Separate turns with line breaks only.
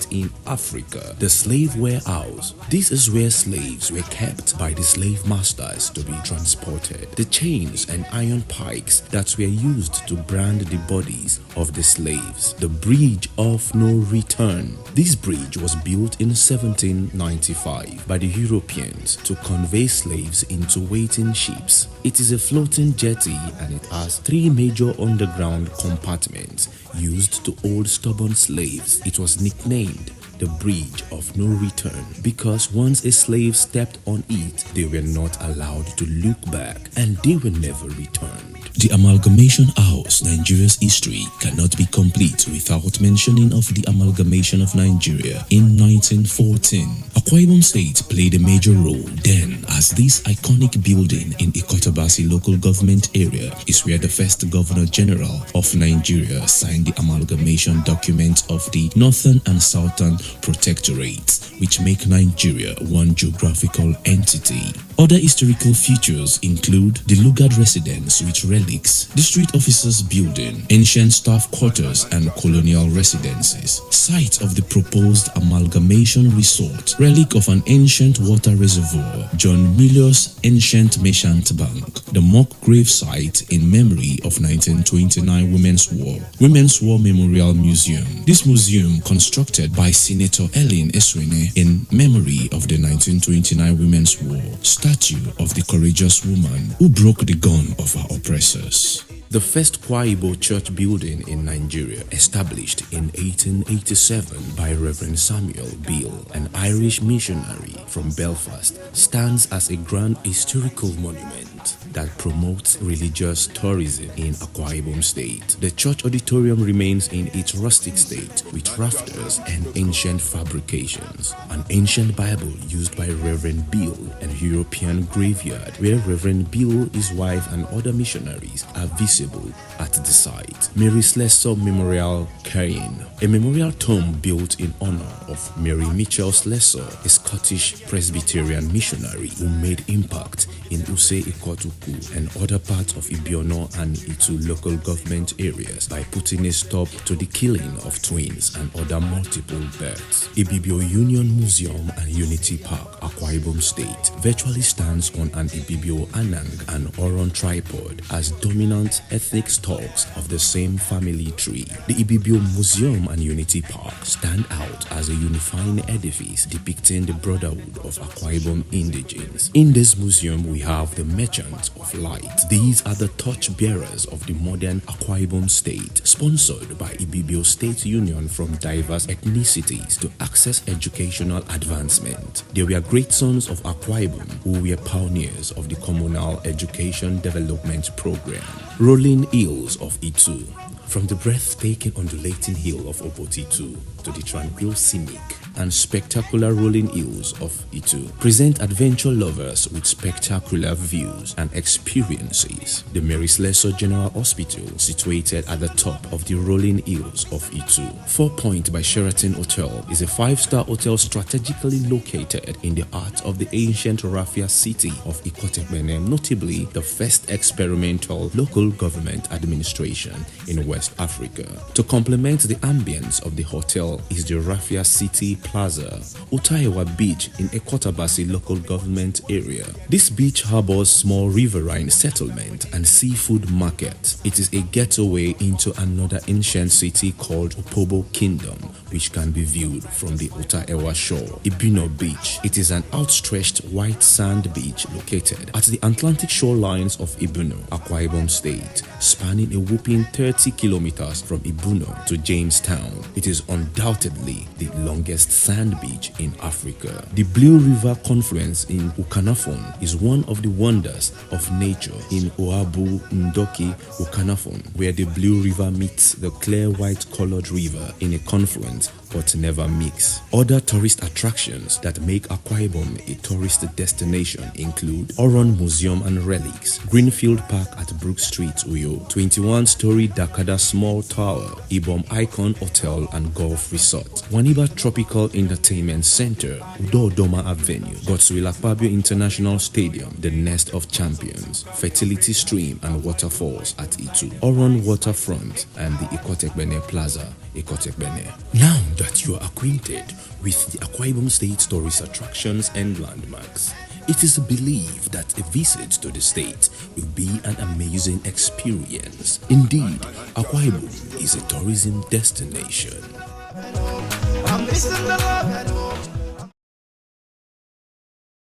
site in Africa, the slave warehouse. This is where slaves were kept by the slave masters to be transported. The chains and iron pikes that were used to brand the bodies of the slaves. The Bridge of No Return. This bridge was built in 1795 by the Europeans to convey slaves into waiting ships. It is a floating jetty and it has 3 major underground compartments used to hold stubborn slaves. It was nicknamed the Bridge of No Return because once a slave stepped on it, they were not allowed to look back and they were never returned. The Amalgamation House, Nigeria's history cannot be complete without mentioning of the amalgamation of Nigeria in 1914. Akwa Ibom State played a major role then, as this iconic building in Ikotabasi local government area is where the first Governor General of Nigeria signed the amalgamation document of the Northern and Southern Protectorates, which make Nigeria one geographical entity. Other historical features include the Lugard residence with relics, the street officers building, ancient staff quarters and colonial residences, site of the proposed amalgamation resort, relic of an ancient water reservoir, John Miller's ancient merchant bank, the mock grave site in memory of 1929 Women's War Memorial Museum. This museum, constructed by Senator Ellen Eswene in memory of the 1929 Women's War, statue of the courageous woman who broke the gun of her oppressors. The first Akwa Ibom church building in Nigeria, established in 1887 by Reverend Samuel Beale, an Irish missionary from Belfast, stands as a grand historical monument that promotes religious tourism in Akwa Ibom State. The church auditorium remains in its rustic state with rafters and ancient fabrications. An ancient Bible used by Reverend Beale and European graveyard where Reverend Beale, his wife and other missionaries are visible at the site. Mary Slessor Memorial Cairn, a memorial tomb built in honor of Mary Mitchell Slessor, a Scottish Presbyterian missionary who made impact in Use Ikotuku and other parts of Ibiono and Itu local government areas by putting a stop to the killing of twins and other multiple births. Ibibio Union Museum and Unity Park, Akwa Ibom State, virtually stands on an Ibibio Anang and Oron tripod as dominant ethnic stocks of the same family tree. The Ibibio Museum and Unity Park stand out as a unifying edifice depicting the brotherhood of Akwa Ibom indigenes. In this museum, we have the Merchants of Light. These are the torch-bearers of the modern Akwa Ibom State, sponsored by Ibibio State Union from diverse ethnicities to access educational advancement. They were great sons of Akwa Ibom who were pioneers of the Communal Education Development Program. Rolling Hills of Itu. From the breathtaking undulating hill of Obotitu to the tranquil scenic and spectacular rolling hills of Itu, present adventure lovers with spectacular views and experiences. The Mary Slessor General Hospital, situated at the top of the rolling hills of Itu. 4 Point by Sheraton Hotel is a 5-star hotel strategically located in the heart of the ancient raffia city of Ikotekbene, notably the first experimental local government administration in West Africa. To complement the ambience of the hotel is the Raffia City Plaza, Utaewa Beach in Ikotabasi local government area. This beach harbors small riverine settlement and seafood market. It is a getaway into another ancient city called Opobo Kingdom, which can be viewed from the Utaewa shore. Ibino Beach. It is an outstretched white sand beach located at the Atlantic shorelines of Ibino, Akwa Ibom State, spanning a whopping 30 kilometers from Ibuno to Jamestown. It is undoubtedly the longest sand beach in Africa. The Blue River Confluence in Ukanafon is one of the wonders of nature in Oabu Ndoki, Ukanafon, where the Blue River meets the clear white-colored river in a confluence but never mix. Other tourist attractions that make Akwa Ibom a tourist destination include Oron Museum and Relics, Greenfield Park at Brook Street, Uyo, 21-story Dakada Small Tower, Ibom Icon Hotel and Golf Resort, Waniba Tropical Entertainment Center, Udo Doma Avenue, Godswill Akpabio International Stadium, the Nest of Champions, Fertility Stream and Waterfalls at Itu, Oron Waterfront and the Ikotekbene Plaza, Ekotekbene. Now that you are acquainted with the Akwa Ibom State tourist attractions and landmarks, it is believed that a visit to the state will be an amazing experience. Indeed, Akwa Ibom is a tourism destination.